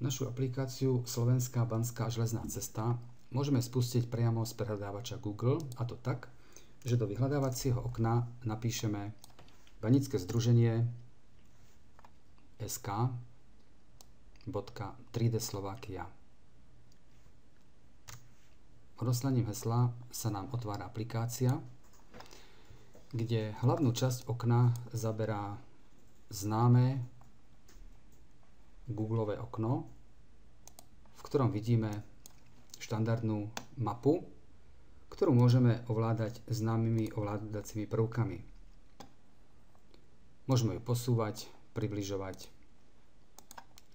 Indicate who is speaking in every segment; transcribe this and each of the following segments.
Speaker 1: Našu aplikáciu Slovenská banská železná cesta môžeme spustiť priamo z prehľadávača Google, a to tak, že do vyhľadávacieho okna napíšeme Banícke združenie sk.3D Slovakia. Odoslaním hesla sa nám otvára aplikácia, kde hlavnú časť okna zaberá známe Googleové okno, v ktorom vidíme štandardnú mapu, ktorú môžeme ovládať známymi ovládacími prvkami. Môžeme ju posúvať, približovať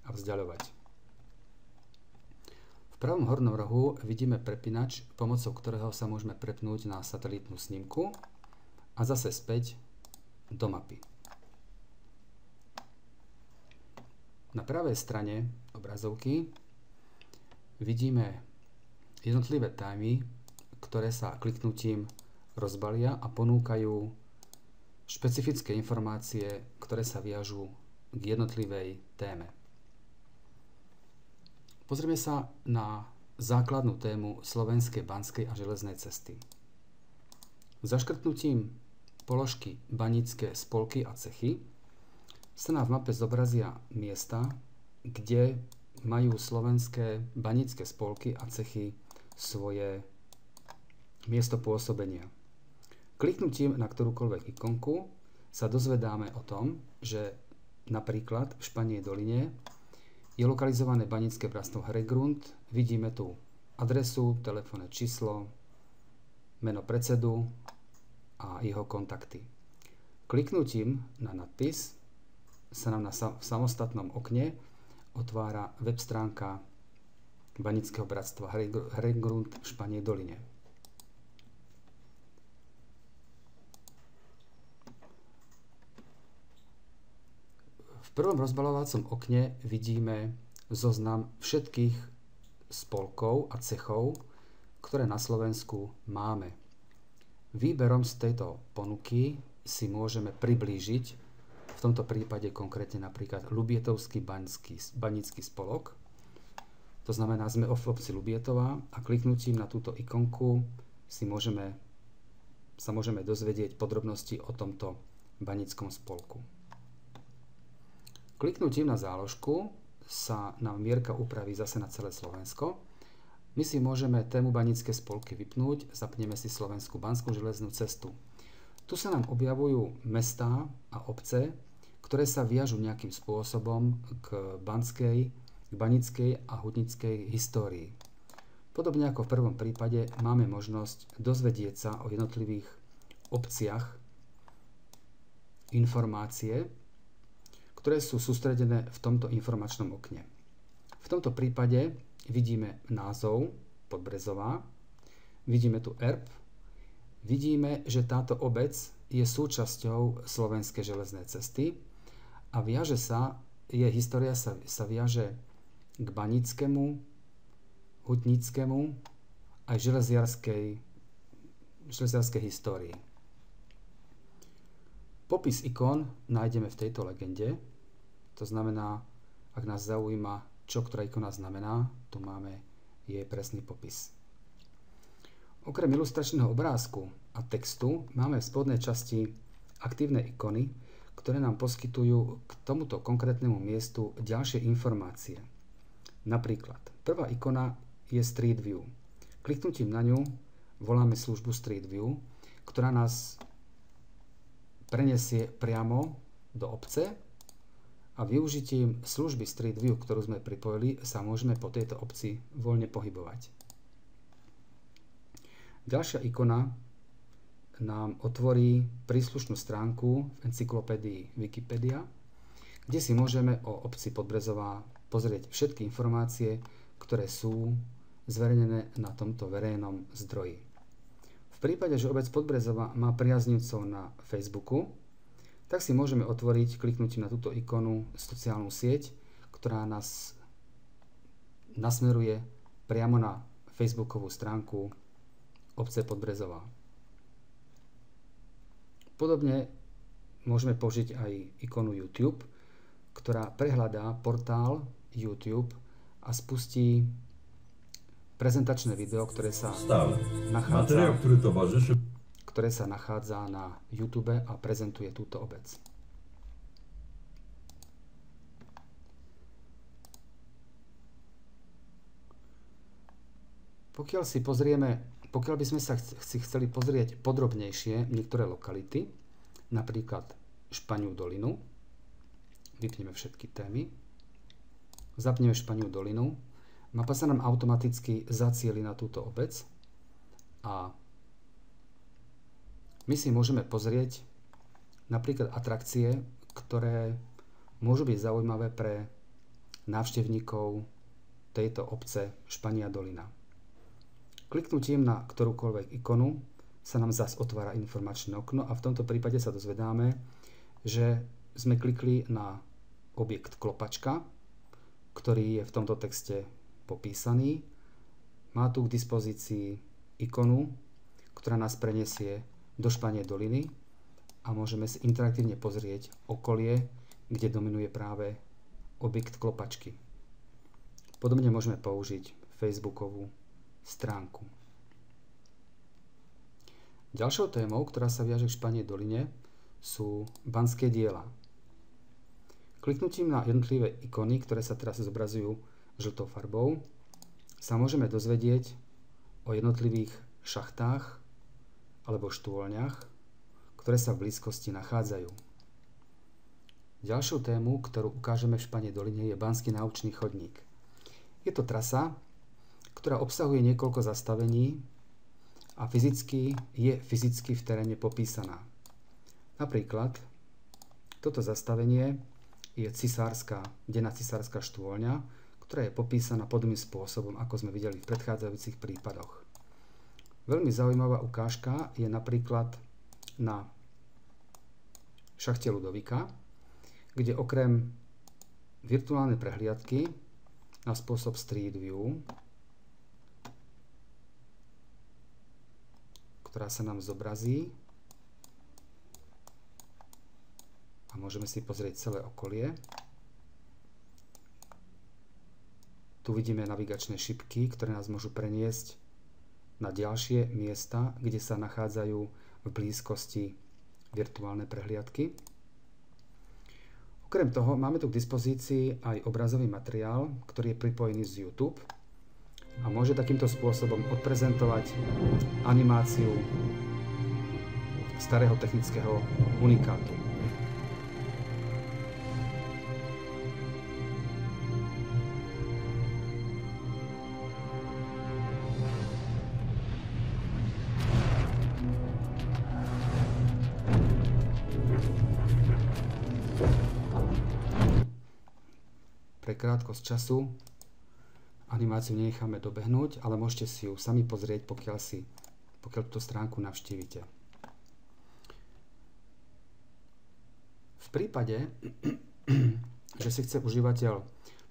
Speaker 1: a vzdiaľovať. V pravom hornom rohu vidíme prepínač, pomocou ktorého sa môžeme prepnúť na satelitnú snímku a zase späť do mapy. Na pravej strane obrazovky vidíme jednotlivé témy, ktoré sa kliknutím rozbalia a ponúkajú špecifické informácie, ktoré sa viažú k jednotlivej téme. Pozrieme sa na základnú tému Slovenskej banskej a železnej cesty. Zaškrtnutím položky Banícke spolky a cechy sa nám v mape zobrazia miesta, kde majú slovenské banícke spolky a cechy svoje miesto pôsobenia. Kliknutím na ktorúkoľvek ikonku sa dozvedáme o tom, že napríklad v Španej doline je lokalizované banícke bratstvo Heregrund. Vidíme tu adresu, telefónne číslo, meno predsedu a jeho kontakty. Kliknutím na nadpis sa nám v samostatnom okne otvára web stránka Baníckeho bratstva Heregrund v Španej doline. V prvom rozbaľovacom okne vidíme zoznam všetkých spolkov a cechov, ktoré na Slovensku máme. Výberom z tejto ponuky si môžeme priblížiť, v tomto prípade konkrétne napríklad Ľubietovský banícky spolok. To znamená, sme v obci Ľubietova a kliknutím na túto ikonku sa môžeme dozvedieť podrobnosti o tomto baníckom spolku. Kliknutím na záložku sa nám mierka upraví zase na celé Slovensko. My si môžeme tému banícke spolky vypnúť, zapneme si Slovenskú banskú železnú cestu. Tu sa nám objavujú mestá a obce, ktoré sa viažú nejakým spôsobom k baníckej a hutnickej histórii. Podobne ako v prvom prípade máme možnosť dozvedieť sa o jednotlivých obciach informácie, ktoré sú sústredené v tomto informačnom okne. V tomto prípade vidíme názov Podbrezová, vidíme tu erb, vidíme, že táto obec je súčasťou Slovenskej železnej cesty a jej história sa viaže k baníckemu, hutníckemu aj železiarskej histórii. Popis ikon nájdeme v tejto legende, to znamená, ak nás zaujíma, čo ktorá ikona znamená, tu máme jej presný popis. Okrem ilustračného obrázku a textu máme v spodnej časti aktívne ikony, ktoré nám poskytujú k tomuto konkrétnemu miestu ďalšie informácie. Napríklad, prvá ikona je Street View. Kliknutím na ňu voláme službu Street View, ktorá nás prenesie priamo do obce a využitím služby Street View, ktorú sme pripojili, sa môžeme po tejto obci voľne pohybovať. Ďalšia ikona nám otvorí príslušnú stránku v encyklopédii Wikipedia, kde si môžeme o obci Podbrezová pozrieť všetky informácie, ktoré sú zverejnené na tomto verejnom zdroji. V prípade, že obec Podbrezová má priaznivcov na Facebooku, tak si môžeme otvoriť kliknutím na túto ikonu sociálnu sieť, ktorá nás nasmeruje priamo na Facebookovú stránku obce Podbrezová. Podobne môžeme použiť aj ikonu YouTube, ktorá prehľadá portál YouTube a spustí prezentačné video, ktoré sa nachádza na YouTube a prezentuje túto obec. Pokiaľ by sme sa chceli pozrieť podrobnejšie niektoré lokality, napríklad Španiu dolinu, vypneme všetky témy, zapneme Španiu dolinu, mapa sa nám automaticky zacieli na túto obec a my si môžeme pozrieť napríklad atrakcie, ktoré môžu byť zaujímavé pre návštevníkov tejto obce Špania dolina. Kliknutím na ktorúkoľvek ikonu sa nám zase otvára informačné okno a v tomto prípade sa dozvedáme, že sme klikli na objekt klopačka, ktorý je v tomto texte popísaný. Má tu k dispozícii ikonu, ktorá nás prenesie do Španie doliny a môžeme si interaktívne pozrieť okolie, kde dominuje práve objekt klopačky. Podobne môžeme použiť Facebookovú stránku. Ďalšou témou, ktorá sa viaže k Španej doline, sú banské diela. Kliknutím na jednotlivé ikony, ktoré sa teraz zobrazujú žltou farbou, sa môžeme dozvedieť o jednotlivých šachtách alebo štôlniach, ktoré sa v blízkosti nachádzajú. Ďalšou tému, ktorú ukážeme v Španej doline, je Banský naučný chodník. Je to trasa, ktorá obsahuje niekoľko zastavení a je fyzicky v teréne popísaná. Napríklad toto zastavenie je denná cisárska štôlňa, ktorá je popísaná podobným spôsobom, ako sme videli v predchádzajúcich prípadoch. Veľmi zaujímavá ukážka je napríklad na šachte Ludovika, kde okrem virtuálnej prehliadky na spôsob Street View, ktorá sa nám zobrazí a môžeme si pozrieť celé okolie. Tu vidíme navigačné šipky, ktoré nás môžu preniesť na ďalšie miesta, kde sa nachádzajú v blízkosti virtuálne prehliadky. Okrem toho máme tu k dispozícii aj obrazový materiál, ktorý je pripojený z YouTube a môže takýmto spôsobom odprezentovať animáciu starého technického unikátu. Pre krátkosť času animáciu nenecháme dobehnúť, ale môžete si ju sami pozrieť, pokiaľ túto stránku navštívite. V prípade, že si chce užívateľ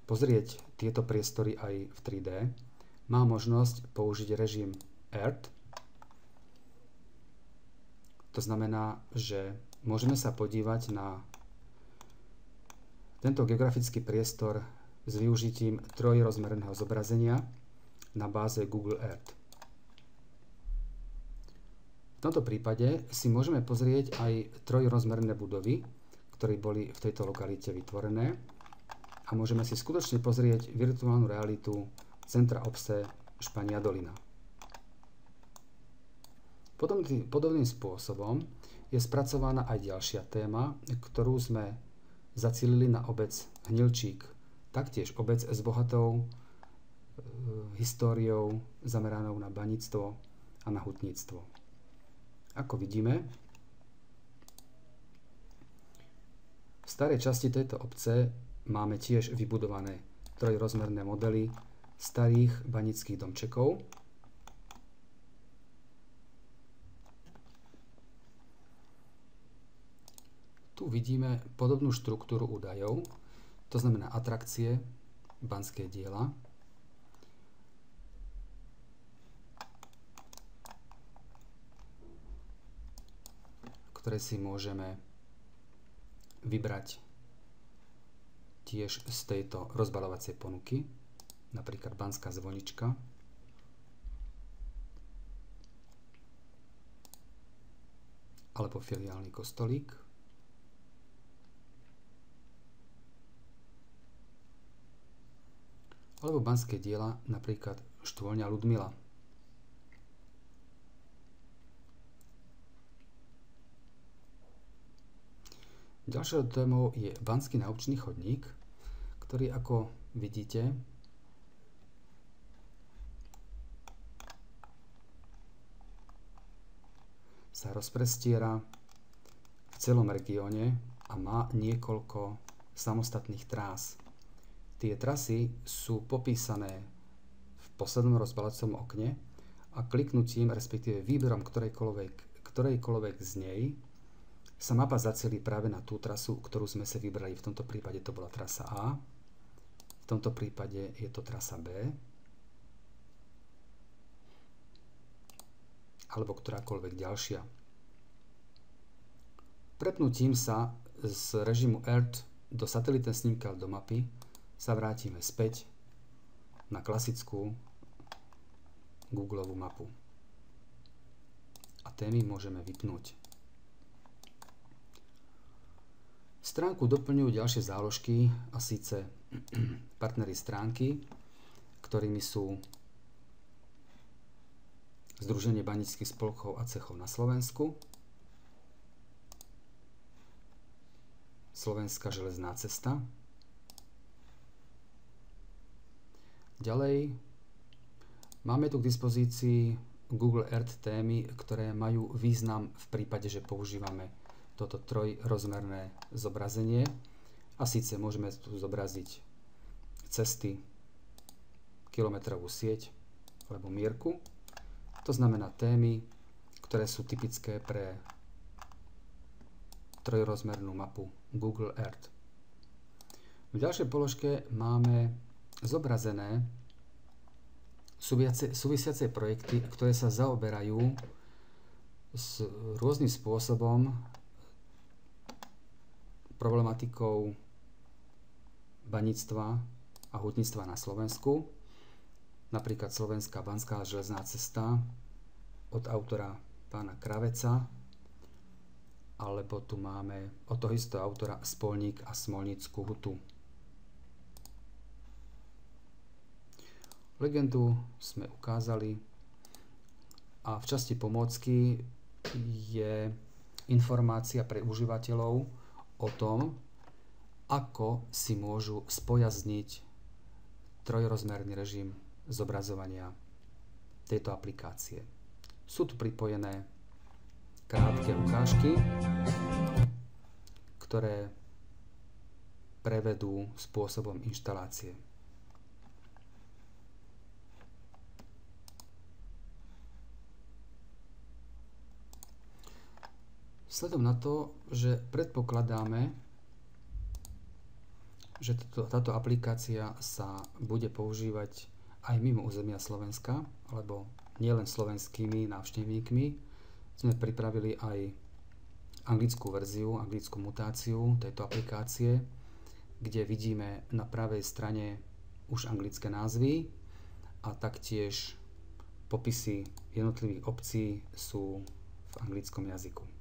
Speaker 1: pozrieť tieto priestory aj v 3D, má možnosť použiť režim Earth. To znamená, že môžeme sa podívať na tento geografický priestor s využitím trojrozmerného zobrazenia na báze Google Earth. V tomto prípade si môžeme pozrieť aj trojrozmerné budovy, ktoré boli v tejto lokalite vytvorené a môžeme si skutočne pozrieť virtuálnu realitu centra obce Špania dolina. Podobným spôsobom je spracovaná aj ďalšia téma, ktorú sme zacielili na obec Hnilčík. Taktiež obec s bohatou históriou zameranou na baníctvo a na hutníctvo. Ako vidíme, v starej časti tejto obce máme tiež vybudované trojrozmerné modely starých baníckych domčekov. Tu vidíme podobnú štruktúru údajov, to znamená atrakcie, banské diela, ktoré si môžeme vybrať tiež z tejto rozbaľovacej ponuky. napríklad Banská zvonička. Alebo filiálny kostolík. Alebo banské diela, napríklad Štvoľňa Ľudmila. Ďalšou témou je Banský naučný chodník, ktorý, ako vidíte, sa rozprestiera v celom regióne a má niekoľko samostatných trás. Tie trasy sú popísané v poslednom rozbalacom okne a kliknutím, respektíve výberom ktorejkoľvek z nej sa mapa zacielí práve na tú trasu, ktorú sme si vybrali. V tomto prípade to bola trasa A, v tomto prípade je to trasa B, alebo ktorákoľvek ďalšia. Prepnutím sa z režimu Earth do satelitnej snímky alebo do mapy sa vrátime späť na klasickú Googlovú mapu. A témy môžeme vypnúť. Stránku doplňujú ďalšie záložky, a síce partnery stránky, ktorými sú Združenie baníckych spolkov a cechov na Slovensku, Slovenská železná cesta. Ďalej máme tu k dispozícii Google Earth témy, ktoré majú význam v prípade, že používame toto trojrozmerné zobrazenie. A síce môžeme tu zobraziť cesty, kilometrovú sieť alebo mierku. To znamená témy, ktoré sú typické pre trojrozmernú mapu Google Earth. V ďalšej položke máme zobrazené súvisiace projekty, ktoré sa zaoberajú s rôznym spôsobom problematikou baníctva a hutníctva na Slovensku. Napríklad Slovenská banská železná cesta od autora pána Kraveca, alebo tu máme od toho istého autora Spolník a Smolnícku hutu. Legendu sme ukázali a v časti pomôcky je informácia pre užívateľov o tom, ako si môžu spojazniť trojrozmerný režim zobrazovania tejto aplikácie. Sú tu pripojené krátke ukážky, ktoré prevedú spôsobom inštalácie. Vzhľadom na to, že predpokladáme, že táto aplikácia sa bude používať aj mimo územia Slovenska, alebo nielen slovenskými návštevníkmi, sme pripravili aj anglickú verziu, anglickú mutáciu tejto aplikácie, kde vidíme na pravej strane už anglické názvy a taktiež popisy jednotlivých obcí sú v anglickom jazyku.